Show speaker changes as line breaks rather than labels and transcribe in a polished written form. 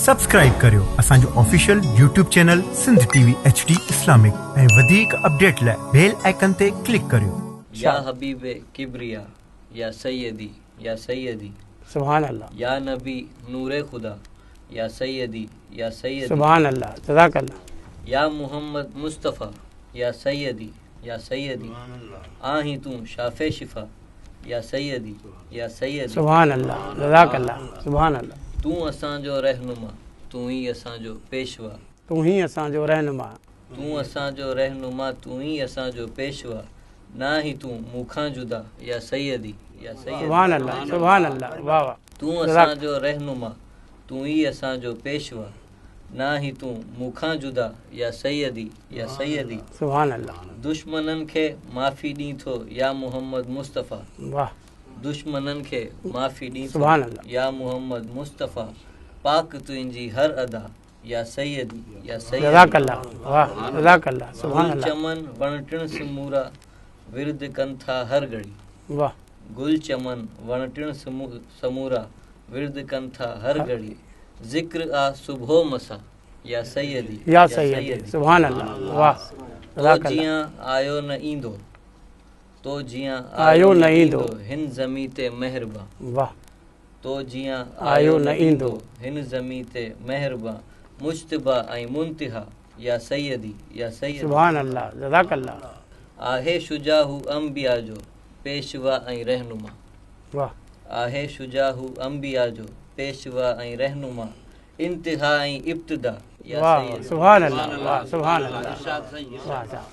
Subscribe करियो असांजो official YouTube channel Sindh TV HD Islamic ऐं वधीक अपडेट लाइ बेल आइकन ते क्लिक करियो।
या हबीबे किब्रिया या सैयदी
सुभान अल्लाह।
या नबी नूरे खुदा या सैयदी
सुभान अल्लाह। जज़ाकल्लाह।
या मोहम्मद मुस्तफ़ा या सैयदी आही तू शाफे शिफा या सैयदी
सुभान अल्लाह। जज़ाकल्लाह। सुभान अल्लाह।
तू असांजो रहनुमा तू ही असांजो पेशवा
तू ही असांजो रहनुमा
तू असांजो रहनुमा तू ही असांजो पेशवा ना ही तू मूखां जुदा या सैयदी
सुभान अल्लाह। सुभान अल्लाह। वाह वाह।
तू असांजो रहनुमा तू ही असांजो पेशवा ना ही तू मूखां जुदा या सैयदी
सुभान अल्लाह।
दुश्मनन खे माफ़ी ॾी थो या मोहम्मद मुस्तफ़ा
वाह।
दुश्मनन खे माफ़ी ॾी
सुभान अल्लाह।
या मोहम्मद मुस्तफ़ा पाक तुंहिंजी हर अदा या सैयदी
जज़ाकल्लाह। वाह। जज़ाकल्लाह। सुभान
गुल
अल्लाह।
चमन वण टिण समूरा विरद कनि था हर घड़ी
वाह।
गुल चमन वण टिण समूरा विरद कनि था हर घड़ी ज़िक्र आ सुबह मसा या सैयदी
सुभान अल्लाह। वाह।
तो जियां आयो न ईंदो तो जियां
आयो न ईंदो
हिन ज़मी ते मेहरबा
वाह।
तो जियां
आयो न ईंदो
हिन ज़मी ते मेहरबा मुश्तबा ऐं मुंतिहा या सैयदी
सुभान अल्लाह। जज़ाकल्लाह।
आहे शुजाहु अंबिया जो पेशवा ऐं रहनुमा
वाह।
आहे शुजाहु अंबिया जो पेशवा ऐं रहनुमा इंतिहा ऐं इब्तिदा या
वाह। सुभान अल्लाह। वाह। सुभान अल्लाह। वाह।